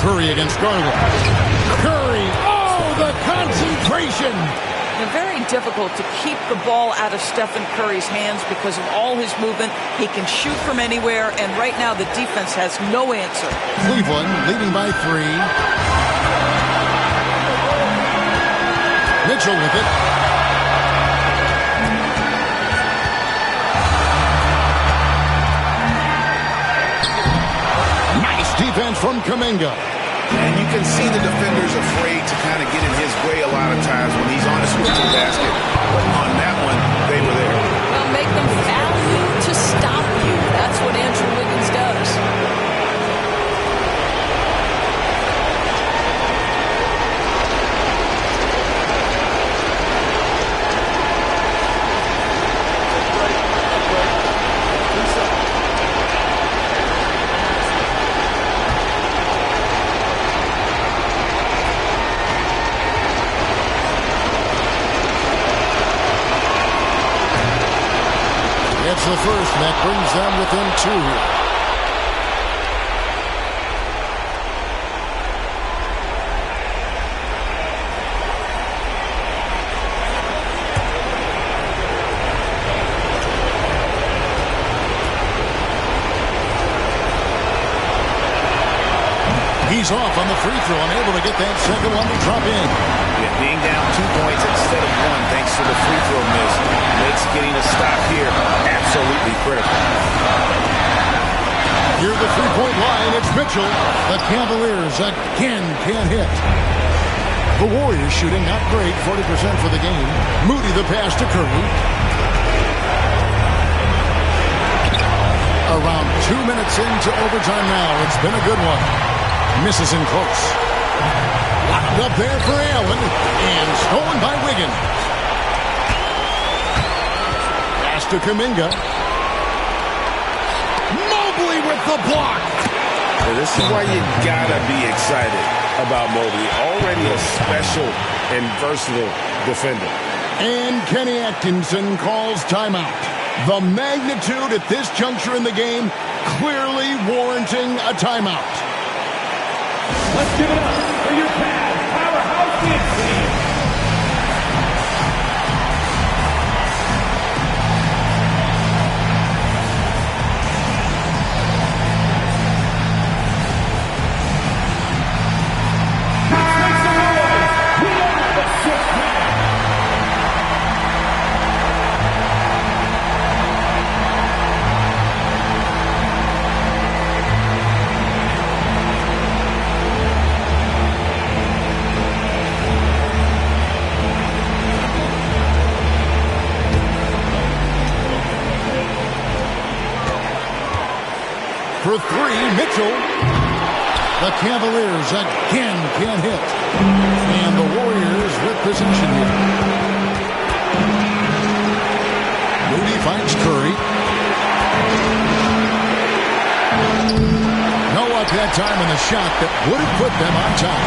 Curry against Garland. Curry, oh, the concentration. They're very difficult to keep the ball out of Stephen Curry's hands because of all his movement. He can shoot from anywhere, and right now the defense has no answer. Cleveland leading by 3. Mitchell with it. Nice defense from Kuminga. And you can see the defender's afraid to kind of get in his way a lot of times when he's on a switching basket. But on that one, they were there. Well, make them foul you to stop you. That's what Andrew Wiggins does. It's the first that brings them within 2. He's off on the free throw, unable to get that second one to drop in. Yeah, being down 2 points instead of 1 thanks to the free throw miss makes getting a stop here absolutely critical. Near the three-point line, it's Mitchell. The Cavaliers again can't hit. The Warriors shooting not great, 40% for the game. Moody the pass to Curry. Around 2 minutes into overtime now. It's been a good one. Misses in close. Locked up there for Allen. And stolen by Wiggins. Pass to Kuminga. Mobley with the block. Well, this is why you gotta be excited about Mobley. Already a special and versatile defender. And Kenny Atkinson calls timeout. The magnitude at this juncture in the game clearly warranting a timeout. Let's give it up for your Cavs powerhouse team. For three, Mitchell. The Cavaliers again can't hit. And the Warriors with possession here. Moody finds Curry. No up that time on the shot that would have put them on top.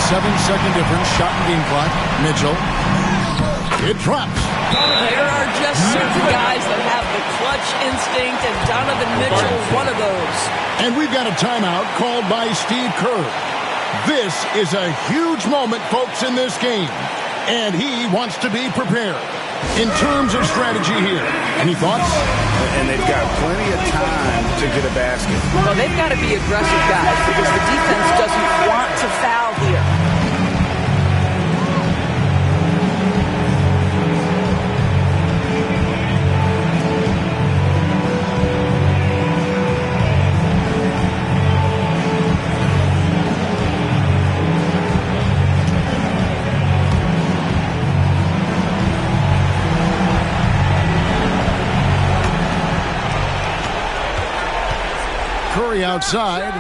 7-second difference, shot and game clock. Mitchell. It drops. There are just certain guys that have the clutch instinct, and Donovan Mitchell is one of those. And we've got a timeout called by Steve Kerr. This is a huge moment, folks, in this game. And he wants to be prepared. In terms of strategy here, any thoughts? And they've got plenty of time to get a basket. Well, they've got to be aggressive guys because the defense doesn't want to foul here. Curry outside.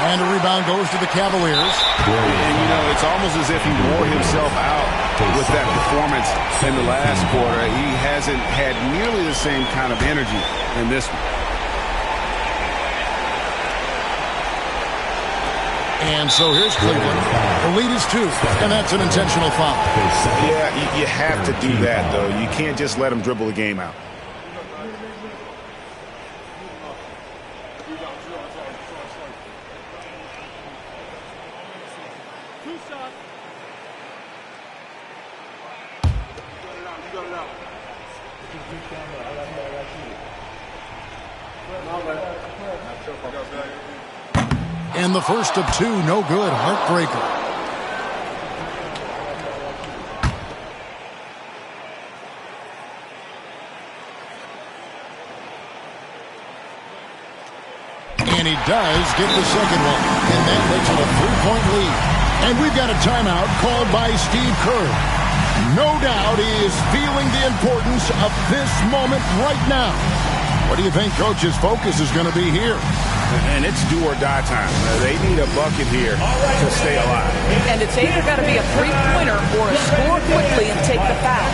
And a rebound goes to the Cavaliers. And, you know, it's almost as if he wore himself out with that performance in the last quarter. He hasn't had nearly the same kind of energy in this one. And so here's Cleveland. The lead is 2, and that's an intentional foul. Yeah, you have to do that, though. You can't just let him dribble the game out. And the first of 2, no good. Heartbreaker. And he does get the second one. And that makes it a 3-point lead. And we've got a timeout called by Steve Kerr. No doubt he is feeling the importance of this moment right now. What do you think Coach's focus is going to be here? And it's do or die time. They need a bucket here to stay alive. And it's either got to be a three-pointer or a score quickly and take the foul.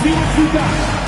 See what you got.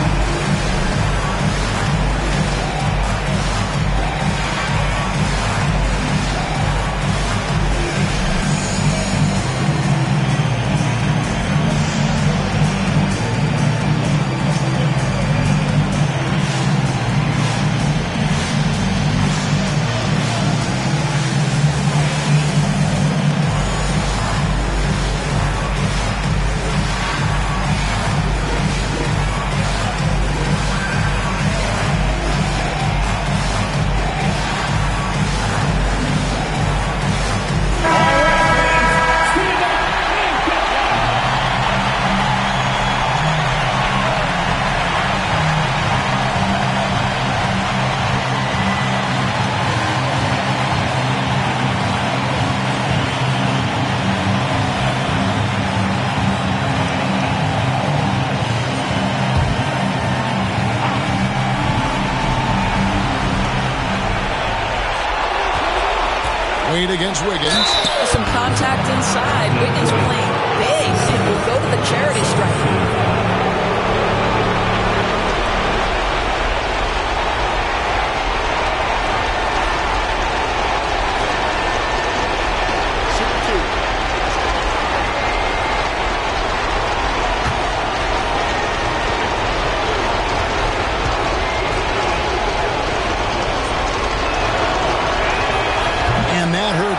made against Wiggins. Some contact inside. Wiggins playing big and will go to the charity stripe.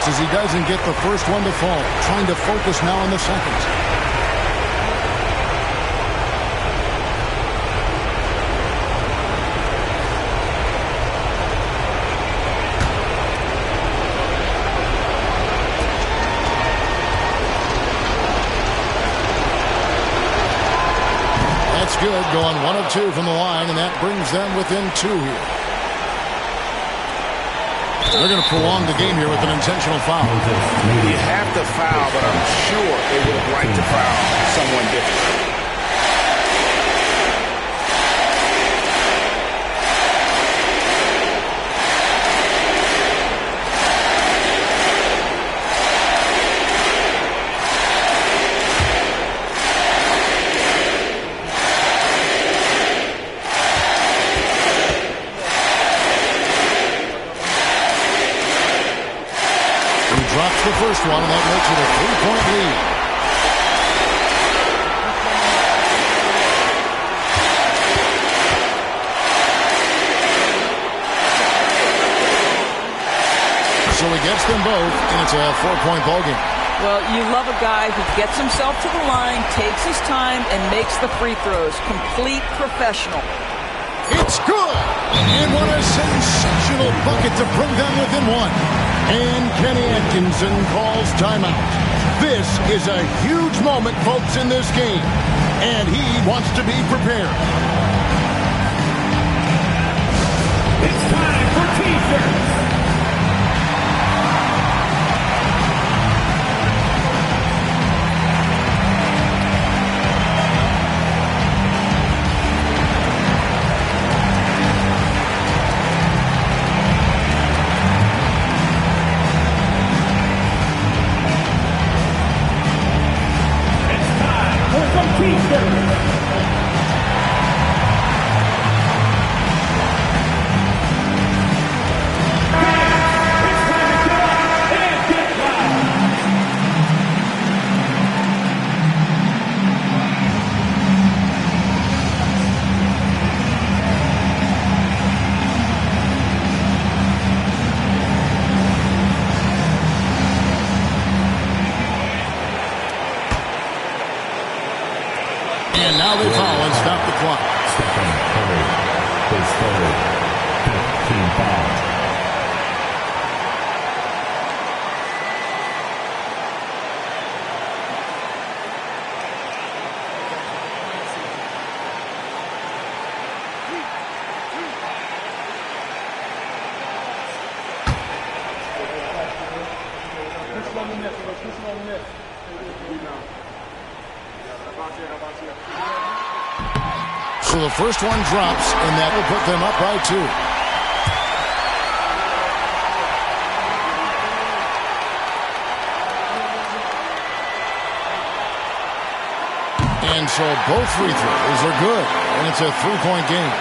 As he doesn't get the first one to fall. Trying to focus now on the second. That's good. Going 1 of 2 from the line, and that brings them within 2 here. They're going to prolong the game here with an intentional foul. You have to foul, but I'm sure they would have liked to foul someone different. Drops the first one, and that makes it a 3-point lead. So he gets them both, and it's a 4-point ballgame. Well, you love a guy who gets himself to the line, takes his time, and makes the free throws. Complete professional. It's good! And what a sensational bucket to bring them within 1. And Kenny Atkinson calls timeout. This is a huge moment, folks, in this game. And he wants to be prepared. It's time for T-shirts. And now they foul and stop the clock. Stephen Curry, his third, team foul. So the first one drops, and that will put them up by 2. And so both free throws are good, and it's a 3-point game.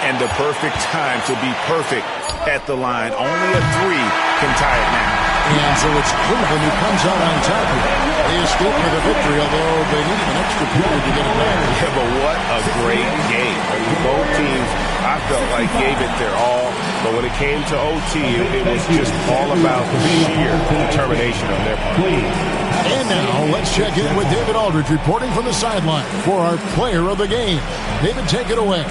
And the perfect time to be perfect at the line. Only a 3 can tie it now. And so it's Cleveland who comes out on top here. They escape with a victory, although they need an extra period to get it back. Yeah, but what a great game. Both teams, I felt like, gave it their all. But when it came to OT, it was just all about the sheer determination of their part. And now let's check in with David Aldridge reporting from the sideline for our player of the game. David, take it away.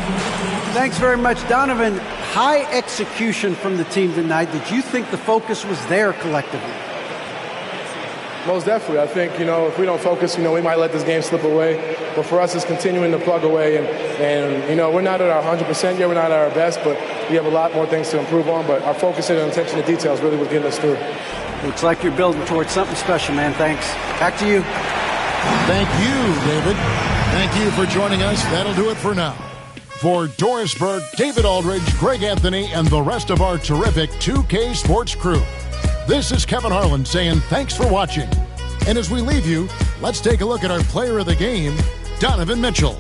Thanks very much, Donovan. High execution from the team tonight. Did you think the focus was there collectively? Most definitely. I think, if we don't focus, we might let this game slip away. But for us, it's continuing to plug away. And we're not at our 100% yet. We're not at our best, but we have a lot more things to improve on. But our focus and attention to details really was getting us through. Looks like you're building towards something special, man. Thanks. Back to you. Thank you, David. Thank you for joining us. That'll do it for now. For Doris Burke, David Aldridge, Greg Anthony, and the rest of our terrific 2K Sports crew, This is Kevin Harlan saying thanks for watching. And as we leave you, let's take a look at our player of the game, Donovan Mitchell.